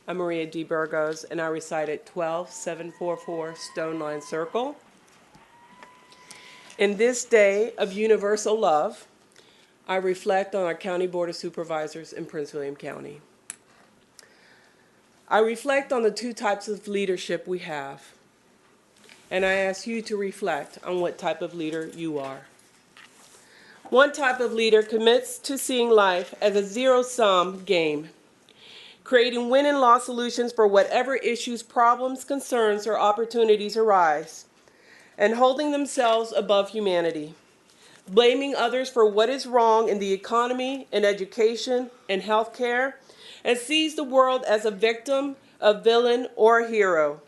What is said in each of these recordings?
I'm Maria D. Burgos, and I reside at 12744 Stone Line Circle. In this day of universal love, I reflect on our County Board of Supervisors in Prince William County. I reflect on the two types of leadership we have, and I ask you to reflect on what type of leader you are. One type of leader commits to seeing life as a zero-sum game, creating win and loss solutions for whatever issues, problems, concerns, or opportunities arise, and holding themselves above humanity, blaming others for what is wrong in the economy, in education, and healthcare, and sees the world as a victim, a villain, or a hero,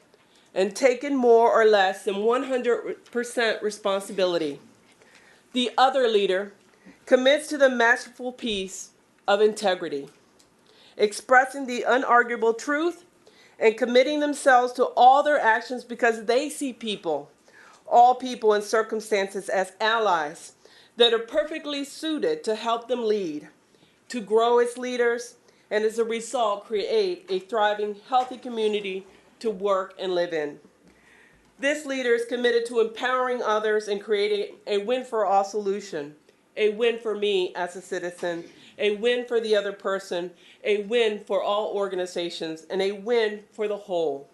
and taking more or less than 100% responsibility. The other leader commits to the masterful peace of integrity, expressing the unarguable truth and committing themselves to all their actions because they see people, all people and circumstances, as allies that are perfectly suited to help them lead, to grow as leaders, and as a result create a thriving, healthy community to work and live in. This leader is committed to empowering others and creating a win-for-all solution, a win for me as a citizen, a win for the other person, a win for all organizations, and a win for the whole.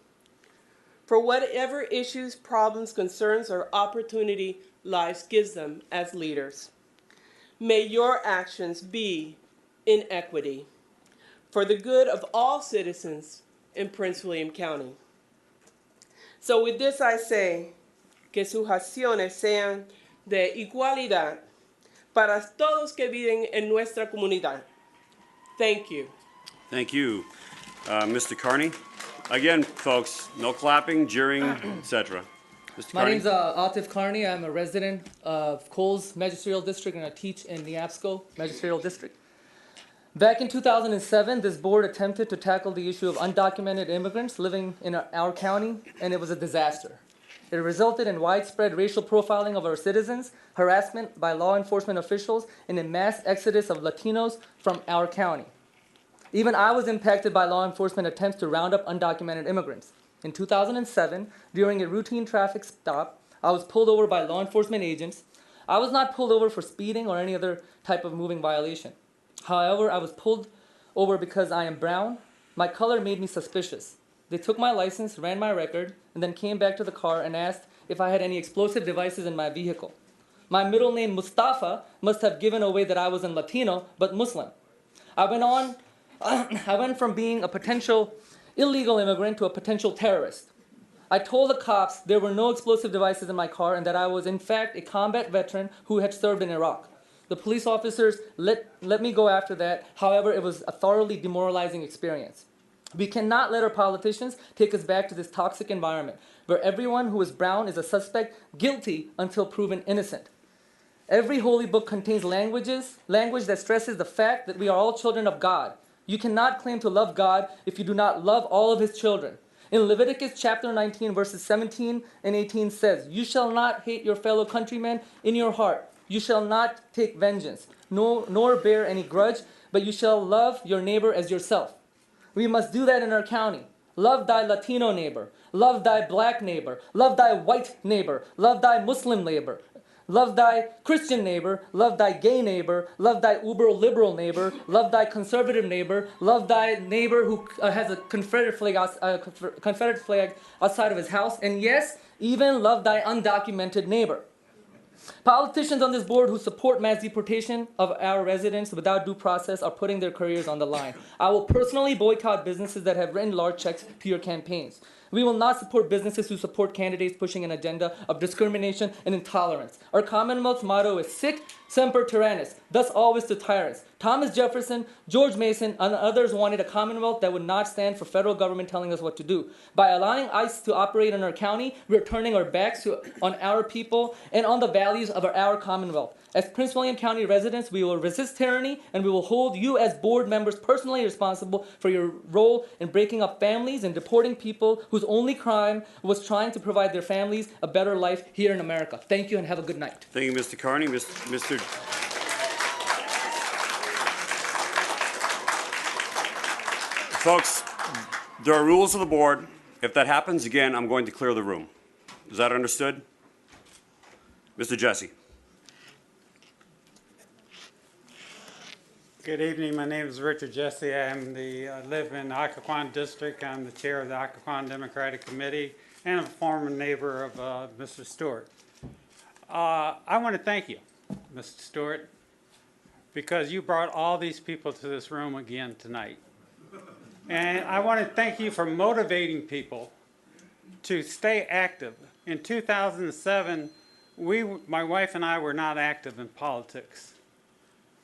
For whatever issues, problems, concerns, or opportunity life gives them as leaders. May your actions be in equity for the good of all citizens in Prince William County. So with this I say, que sus acciones sean de igualdad para todos que viven en nuestra comunidad. Thank you. Thank you, Mr. Carney. Again, folks, no clapping, jeering, etc. Mr. My Carney? name's Atif Carney. I'm a resident of Coles Magisterial District, and I teach in the Neabsco Magisterial District. Back in 2007, this board attempted to tackle the issue of undocumented immigrants living in our county, and it was a disaster. It resulted in widespread racial profiling of our citizens, harassment by law enforcement officials, and a mass exodus of Latinos from our county. Even I was impacted by law enforcement attempts to round up undocumented immigrants. In 2007, during a routine traffic stop, I was pulled over by law enforcement agents. I was not pulled over for speeding or any other type of moving violation. However, I was pulled over because I am brown. My color made me suspicious. They took my license, ran my record, and then came back to the car and asked if I had any explosive devices in my vehicle. My middle name, Mustafa, must have given away that I wasn't Latino, but Muslim. I went from being a potential illegal immigrant to a potential terrorist. I told the cops there were no explosive devices in my car and that I was in fact a combat veteran who had served in Iraq. The police officers let me go after that. However, it was a thoroughly demoralizing experience. We cannot let our politicians take us back to this toxic environment where everyone who is brown is a suspect, guilty until proven innocent. Every holy book contains language that stresses the fact that we are all children of God. You cannot claim to love God if you do not love all of his children. In Leviticus chapter 19, verses 17 and 18 says, "You shall not hate your fellow countrymen in your heart. You shall not take vengeance, nor bear any grudge, but you shall love your neighbor as yourself." We must do that in our county. Love thy Latino neighbor. Love thy black neighbor. Love thy white neighbor. Love thy Muslim neighbor. Love thy Christian neighbor. Love thy gay neighbor. Love thy uber liberal neighbor. Love thy conservative neighbor. Love thy neighbor who has a Confederate flag outside of his house. And yes, even love thy undocumented neighbor. Politicians on this board who support mass deportation of our residents without due process are putting their careers on the line. I will personally boycott businesses that have written large checks to your campaigns. We will not support businesses who support candidates pushing an agenda of discrimination and intolerance. Our Commonwealth's motto is sic semper tyrannis, thus always to tyrants. Thomas Jefferson, George Mason, and others wanted a Commonwealth that would not stand for federal government telling us what to do. By allowing ICE to operate in our county, we're turning our backs on our people and on the values of our Commonwealth. As Prince William County residents, we will resist tyranny and we will hold you as board members personally responsible for your role in breaking up families and deporting people whose only crime was trying to provide their families a better life here in America. Thank you and have a good night. Thank you, Mr. Carney. Mr. Folks, There are rules of the board. If that happens again, I'm going to clear the room. Is that understood? Mr. Jesse. Good evening. My name is Richard Jesse. I live in the Occoquan District. I'm the chair of the Occoquan Democratic Committee and a former neighbor of Mr. Stewart. I want to thank you, Mr. Stewart, because you brought all these people to this room again tonight. And I want to thank you for motivating people to stay active. In 2007, my wife and I were not active in politics.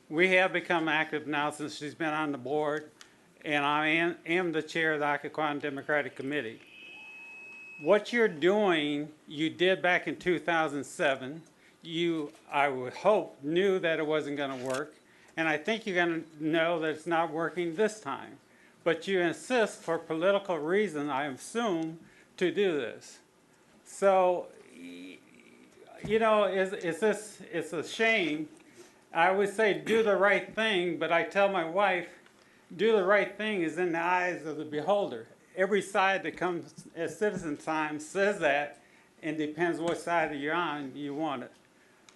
We have become active now since she's been on the board, and I am the chair of the Occoquan Democratic Committee. What you're doing, you did back in 2007. You, I would hope, knew that it wasn't going to work, and I think you're going to know that it's not working this time. But you insist, for political reasons, I assume, to do this. So, you know, it's a shame. I would say do the right thing, but I tell my wife, do the right thing is in the eyes of the beholder. Every side that comes at Citizen Time says that, and depends what side you're on, you want it.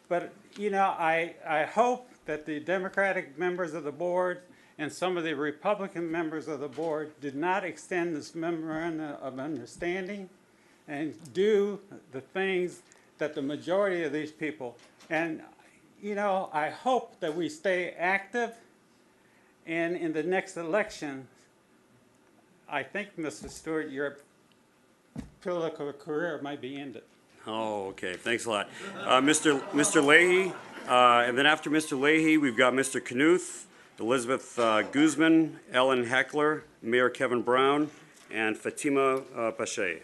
But, you know, I hope that the Democratic members of the board and some of the Republican members of the board did not extend this memorandum of understanding and do the things that the majority of these people, and you know, I hope that we stay active, and in the next election, I think, Mr. Stewart, your political career might be ended. Oh, okay. Thanks a lot. Mr. Leahy, and then after Mr. Leahy, we've got Mr. Knuth, Elizabeth Guzman, Ellen Heckler, Mayor Kevin Brown, and Fatima Bashai.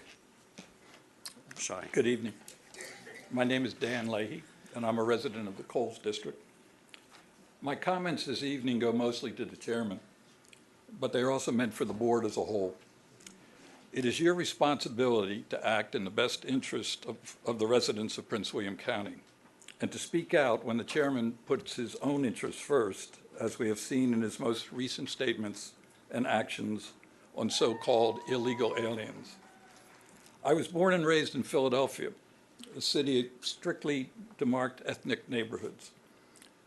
Good evening. My name is Dan Leahy, and I'm a resident of the Coles District. My comments this evening go mostly to the chairman, but they're also meant for the board as a whole. It is your responsibility to act in the best interest of the residents of Prince William County, and to speak out when the chairman puts his own interests first, as we have seen in his most recent statements and actions on so-called illegal aliens. I was born and raised in Philadelphia, a city of strictly demarked ethnic neighborhoods.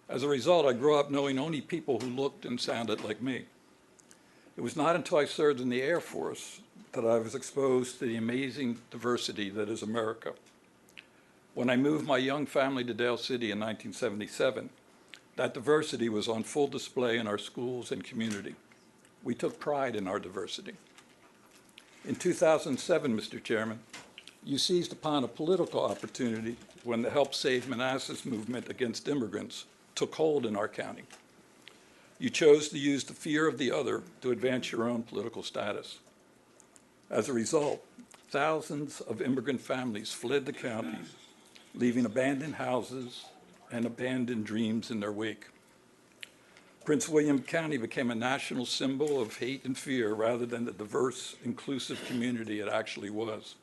As a result, I grew up knowing only people who looked and sounded like me. It was not until I served in the Air Force that I was exposed to the amazing diversity that is America. When I moved my young family to Dale City in 1977, that diversity was on full display in our schools and community. We took pride in our diversity. In 2007, Mr. Chairman, you seized upon a political opportunity when the Help Save Manassas movement against immigrants took hold in our county. You chose to use the fear of the other to advance your own political status. As a result, thousands of immigrant families fled the county, leaving abandoned houses and abandoned dreams in their wake. Prince William County became a national symbol of hate and fear rather than the diverse, inclusive community it actually was.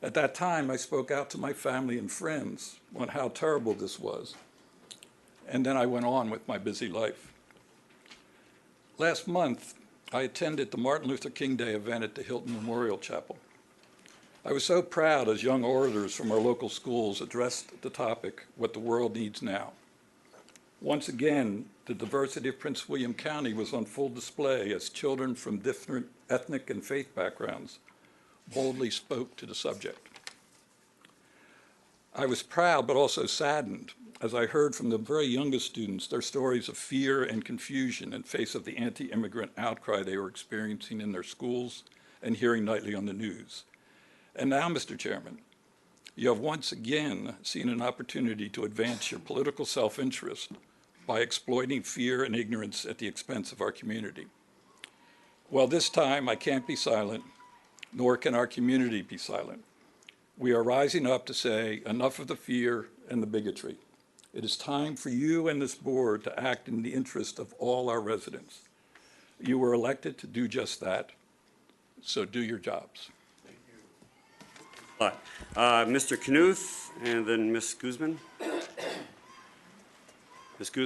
At that time, I spoke out to my family and friends on how terrible this was, and then I went on with my busy life. Last month, I attended the Martin Luther King Day event at the Hilton Memorial Chapel. I was so proud as young orators from our local schools addressed the topic, what the world needs now. Once again, the diversity of Prince William County was on full display as children from different ethnic and faith backgrounds boldly spoke to the subject. I was proud but also saddened as I heard from the very youngest students their stories of fear and confusion in face of the anti-immigrant outcry they were experiencing in their schools and hearing nightly on the news. And now, Mr. Chairman, you have once again seen an opportunity to advance your political self-interest by exploiting fear and ignorance at the expense of our community. Well, this time I can't be silent, nor can our community be silent. We are rising up to say enough of the fear and the bigotry. It is time for you and this board to act in the interest of all our residents. You were elected to do just that, so do your jobs. Mr. Knuth, and then Ms. Guzman. Ms. Guzman.